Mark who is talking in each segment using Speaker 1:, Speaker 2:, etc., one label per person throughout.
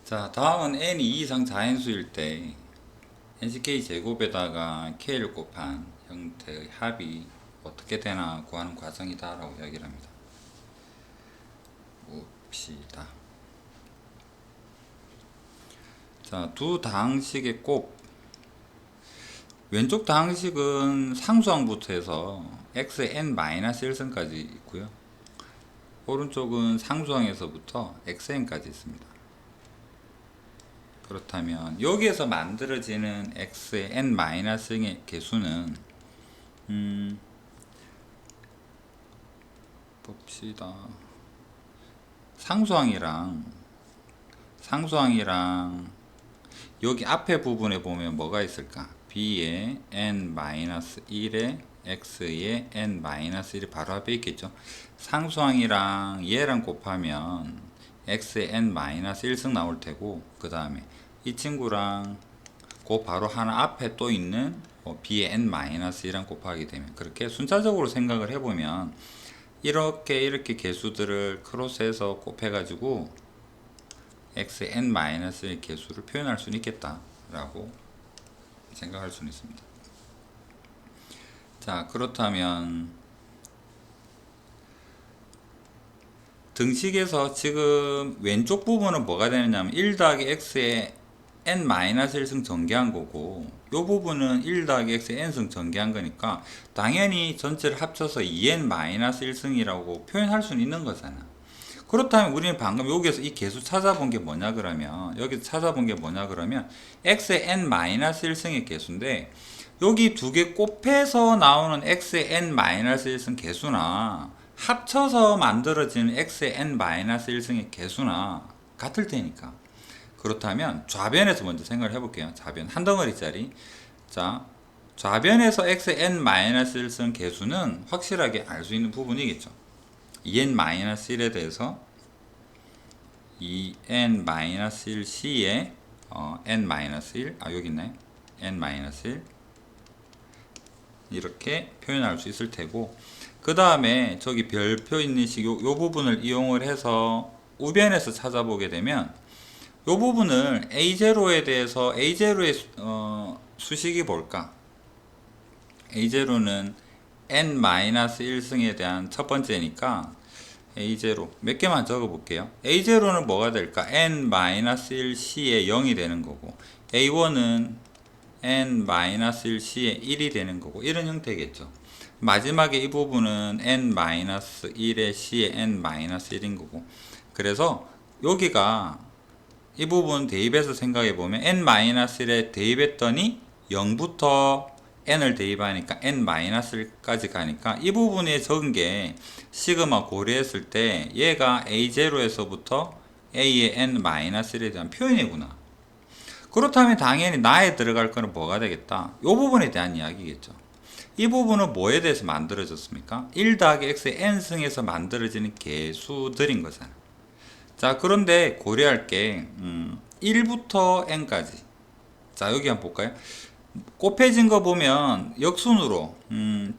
Speaker 1: 자, 다음은 n이 2 이상 자연수일 때 nck 제곱에다가 k를 곱한 형태의 합이 어떻게 되나 구하는 과정이다 라고 이야기를 합니다. 봅시다. 자, 두 다항식의 곱, 왼쪽 다항식은 상수항부터 해서 x의 n-1승까지 있고요. 오른쪽은 상수항에서부터 xn까지 있습니다. 그렇다면 여기에서 만들어지는 x의 n-의 개수는 봅시다. 상수항이랑 여기 앞에 부분에 보면 뭐가 있을까? b의 n-1에 x의 n-1이 바로 앞에 있겠죠. 상수항이랑 얘랑 곱하면 x의 n-1승 나올 테고, 그 다음에 이 친구랑 그 바로 하나 앞에 또 있는 b의 n-1랑 곱하게 되면, 그렇게 순차적으로 생각을 해보면 이렇게 개수들을 크로스해서 곱해가지고 x의 n-의 개수를 표현할 수는 있겠다 라고 생각할 수는 있습니다. 자, 그렇다면 등식에서 지금 왼쪽 부분은 뭐가 되느냐면 1 더하기 x의 n-1승 전개한 거고, 이 부분은 1 더하기 x의 n승 전개한 거니까 당연히 전체를 합쳐서 2n-1승이라고 표현할 수는 있는 거잖아. 그렇다면 우리는 방금 여기에서 이 개수 찾아본 게 뭐냐 그러면, 여기서 찾아본 게 뭐냐 그러면 x의 n-1승의 개수인데, 여기 두 개 곱해서 나오는 x의 n-1승 개수나 합쳐서 만들어지는 x의 n-1승의 개수나 같을 테니까. 그렇다면 좌변에서 먼저 생각을 해볼게요. 좌변 한 덩어리짜리. 자, 좌변에서 x의 n-1승 개수는 확실하게 알 수 있는 부분이겠죠. 2n-1에 대해서 2n-1c에 n-1, 여기 있네. n-1 이렇게 표현할 수 있을 테고, 그 다음에 저기 별표 있는 식 요 부분을 이용을 해서 우변에서 찾아보게 되면 요 부분을 A0에 대해서 A0의 수식이 뭘까? A0는 n-1승에 대한 첫 번째니까 A0 몇 개만 적어 볼게요. A0는 뭐가 될까? n-1c에 0이 되는 거고, A1은 n-1c에 1이 되는 거고, 이런 형태겠죠. 마지막에 이 부분은 n-1의 c에 n-1인 거고, 그래서 여기가 이 부분 대입해서 생각해 보면 n-1에 대입했더니 0부터 n을 대입하니까 n-1까지 가니까 이 부분에 적은 게 시그마 고려했을 때 얘가 A0에서부터 A의 n-1에 대한 표현이구나. 그렇다면 당연히 나에 들어갈 거는 뭐가 되겠다? 이 부분에 대한 이야기겠죠. 이 부분은 뭐에 대해서 만들어졌습니까? 1 더하기 x의 n승에서 만들어지는 개수들인 거잖아. 자, 그런데 고려할 게 1부터 n까지. 자, 여기 한번 볼까요? 곱해진 거 보면 역순으로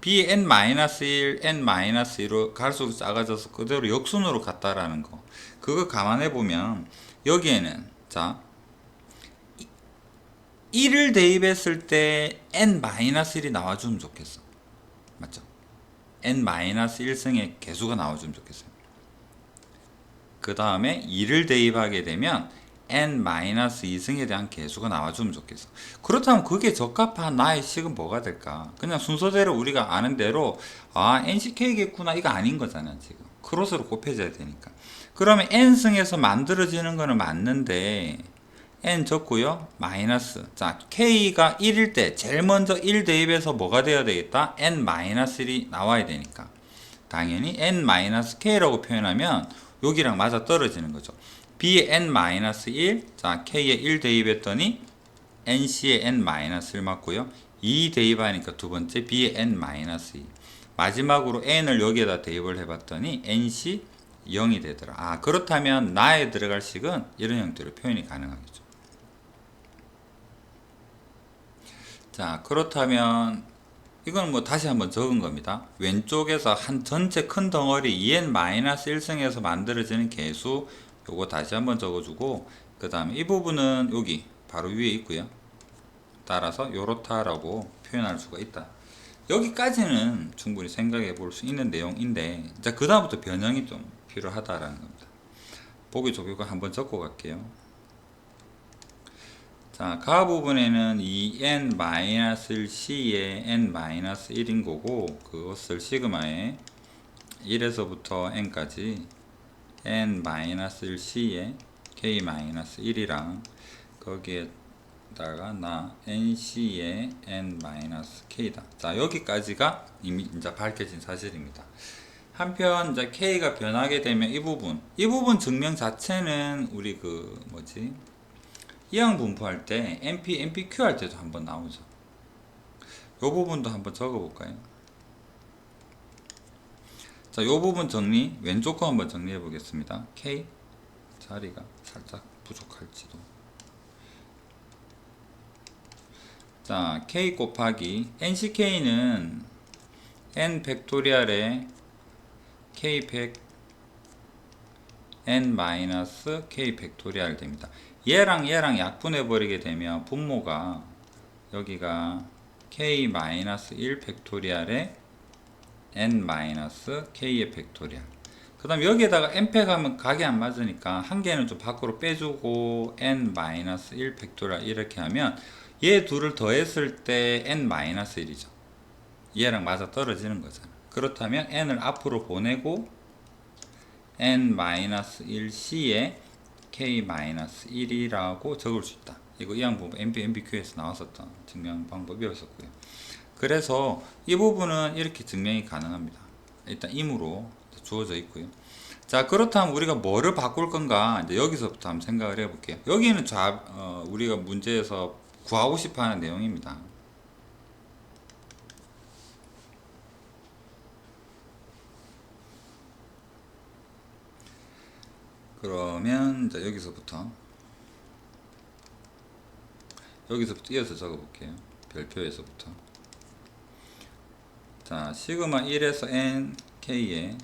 Speaker 1: b n-1, n-2로 갈수록 작아져서 그대로 역순으로 갔다라는 거, 그거 감안해 보면 여기에는 자 1을 대입했을 때 n-1이 나와주면 좋겠어. 맞죠? n-1승의 개수가 나와주면 좋겠어요. 그 다음에 2를 대입하게 되면 n-2승에 대한 개수가 나와주면 좋겠어. 그렇다면 그게 적합한 나의 식은 뭐가 될까? 그냥 순서대로 우리가 아는 대로 NCK겠구나 이거 아닌 거잖아. 지금 크로스로 곱해져야 되니까. 그러면 n승에서 만들어지는 거는 맞는데 n 적고요, 마이너스. 자, k가 1일 때 제일 먼저 1 대입해서 뭐가 되어야 되겠다? n-1이 나와야 되니까 당연히 n-k라고 표현하면 여기랑 맞아 떨어지는 거죠. b의 n-1, 자 k에 1 대입했더니 nc의 n-1 맞고요, 2 대입하니까 두 번째 b의 n-2, 마지막으로 n을 여기에다 대입을 해봤더니 nc 0이 되더라. 그렇다면 나에 들어갈 식은 이런 형태로 표현이 가능하겠죠. 자, 그렇다면 이건 뭐 다시 한번 적은 겁니다. 왼쪽에서 한 전체 큰 덩어리 2n-1승에서 만들어지는 개수, 요거 다시 한번 적어주고, 그 다음에 이 부분은 여기 바로 위에 있고요. 따라서 요렇다라고 표현할 수가 있다. 여기까지는 충분히 생각해 볼 수 있는 내용인데, 이제 그 다음부터 변형이 좀 필요하다라는 겁니다. 보기 좋게 한번 적고 갈게요. 자, 가 부분에는 이 n-1c의 n-1인 거고, 그것을 시그마에 1에서부터 n까지 n-1c의 k-1이랑 거기에다가 나 nc의 n-k다. 자, 여기까지가 이미 이제 밝혀진 사실입니다. 한편 이제 k가 변하게 되면 이 부분 증명 자체는 우리 그 뭐지? 이항 분포할 때 NP, NPQ 할 때도 한번 나오죠. 이 부분도 한번 적어 볼까요? 자, 이 부분 정리, 왼쪽 거 한번 정리해 보겠습니다. K 자리가 살짝 부족할지도. 자, K 곱하기 NCK는 N 팩토리얼에 K 팩 N 마이너스 K 팩토리얼 됩니다. 얘랑 얘랑 약분해 버리게 되면 분모가 여기가 K 마이너스 1 팩토리얼에 N 마이너스 K의 팩토리얼. 그 다음 여기에다가 n팩 하면 각이 안 맞으니까 한 개는 좀 밖으로 빼주고 n 마이너스 1 팩토리얼 이렇게 하면 얘 둘을 더했을 때 n 마이너스 1이죠. 얘랑 맞아 떨어지는 거잖아. 그렇다면 n을 앞으로 보내고 n 마이너스 1c에 k 마이너스 1이라고 적을 수 있다. 이거 이항 부분 MPQ에서 나왔었던 증명 방법이었었고요. 그래서 이 부분은 이렇게 증명이 가능합니다. 일단 임으로 주어져 있고요. 자, 그렇다면 우리가 뭐를 바꿀 건가? 이제 여기서부터 한번 생각을 해볼게요. 여기는 우리가 문제에서 구하고 싶어 하는 내용입니다. 그러면 이제 여기서부터 이어서 적어 볼게요. 별표에서부터. 자, 시그마 1에서 n k에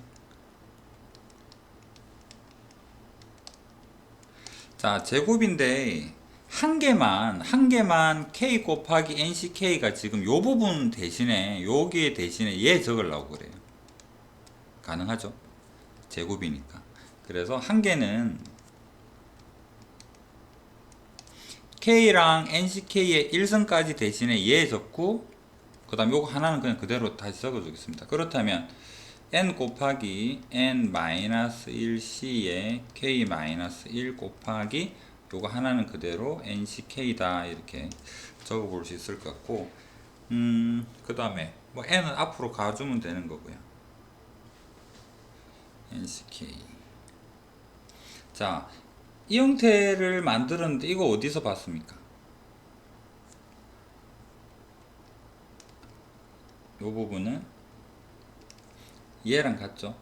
Speaker 1: 자, 제곱인데 한 개만 k 곱하기 ncK가 지금 요 부분 대신에 여기 대신에 얘 적으려고 그래요. 가능하죠? 제곱이니까. 그래서 한 개는 k랑 nck의 1선까지 대신에 얘 적고, 그 다음 요거 하나는 그냥 그대로 다시 적어 주겠습니다. 그렇다면 n 곱하기 n-1c에 k-1 곱하기 요거 하나는 그대로 nck다 이렇게 적어 볼 수 있을 것 같고, 그 다음에 뭐 n은 앞으로 가주면 되는 거고요. nck. 자, 이 형태를 만들었는데 이거 어디서 봤습니까? 이 부분은 얘랑 같죠?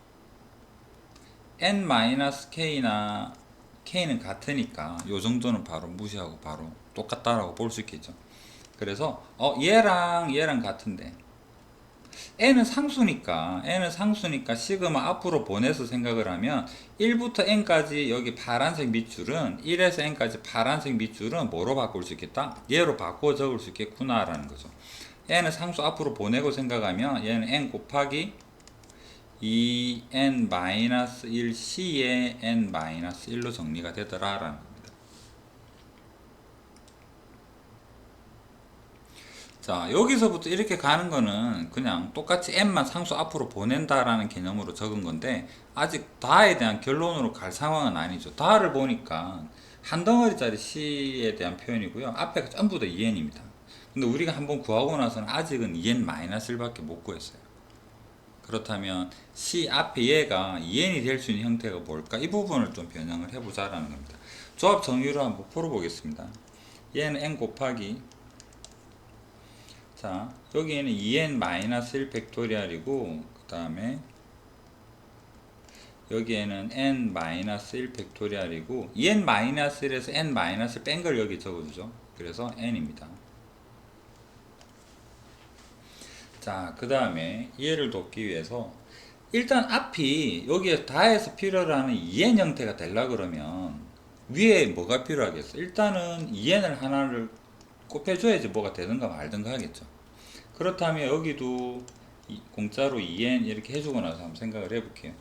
Speaker 1: n-k나 k는 같으니까 요 정도는 바로 무시하고 바로 똑같다라고 볼 수 있겠죠. 그래서 얘랑 같은데 n은 상수니까 시그마 앞으로 보내서 생각을 하면 1부터 n까지 여기 파란색 밑줄은 1에서 n까지 파란색 밑줄은 뭐로 바꿀 수 있겠다? 얘로 바꿔 적을 수 있겠구나 라는 거죠. n은 상수 앞으로 보내고 생각하면 얘는 n 곱하기 2n-1c에 n-1로 정리가 되더라 라는 겁니다. 자, 여기서부터 이렇게 가는 거는 그냥 똑같이 n만 상수 앞으로 보낸다라는 개념으로 적은 건데, 아직 다에 대한 결론으로 갈 상황은 아니죠. 다를 보니까 한 덩어리짜리 c에 대한 표현이고요. 앞에가 전부 다 2n입니다. 근데 우리가 한번 구하고 나서는 아직은 2n-1밖에 못 구했어요. 그렇다면 C 앞에 얘가 2n이 될 수 있는 형태가 뭘까? 이 부분을 좀 변형을 해보자라는 겁니다. 조합 정의로 한번 풀어보겠습니다. 얘는 n 곱하기, 자, 여기에는 2n-1 팩토리얼이고, 그 다음에 여기에는 n-1 팩토리얼이고, 2n-1에서 n-을 뺀 걸 여기 적어주죠. 그래서 n입니다. 자, 그 다음에 이해를 돕기 위해서 일단 앞이 여기에 다해서 필요로 하는 2n 형태가 되려 그러면 위에 뭐가 필요하겠어? 일단은 2n을 하나를 곱해줘야지 뭐가 되든가 말든가 하겠죠. 그렇다면 여기도 공짜로 2n 이렇게 해주고 나서 한번 생각을 해볼게요.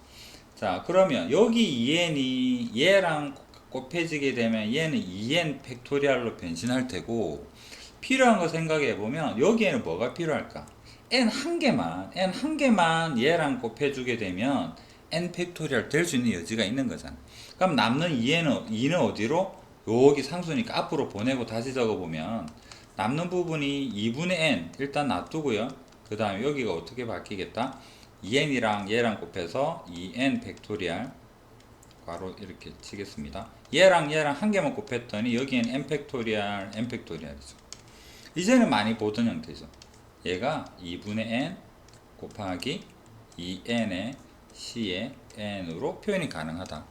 Speaker 1: 자, 그러면 여기 2n이 얘랑 곱해지게 되면 얘는 2n 팩토리얼로 변신할 테고, 필요한 거 생각해 보면 여기에는 뭐가 필요할까? n 한 개만 얘랑 곱해주게 되면 n 팩토리얼 될 수 있는 여지가 있는 거잖아. 그럼 남는 2는 어디로? 여기 상수니까 앞으로 보내고 다시 적어보면 남는 부분이 2분의 n 일단 놔두고요. 그 다음에 여기가 어떻게 바뀌겠다? 2n이랑 얘랑 곱해서 2n 팩토리얼 괄호 이렇게 치겠습니다. 얘랑 한 개만 곱했더니 여기엔 n 팩토리얼 n 팩토리얼이죠. 이제는 많이 보던 형태죠. 얘가 2분의 n 곱하기 2n의 c의 n으로 표현이 가능하다.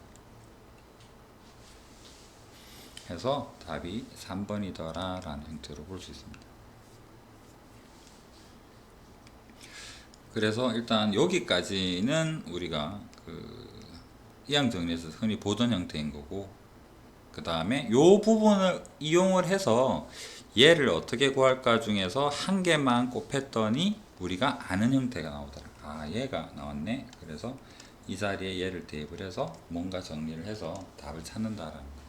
Speaker 1: 해서 답이 3번이더라 라는 형태로 볼 수 있습니다. 그래서 일단 여기까지는 우리가 이항 정리에서 흔히 보던 형태인 거고, 그 다음에 요 부분을 이용을 해서 얘를 어떻게 구할까 중에서 한 개만 곱했더니 우리가 아는 형태가 나오더라. 아, 얘가 나왔네. 그래서 이 자리에 얘를 대입을 해서 뭔가 정리를 해서 답을 찾는다라는 거.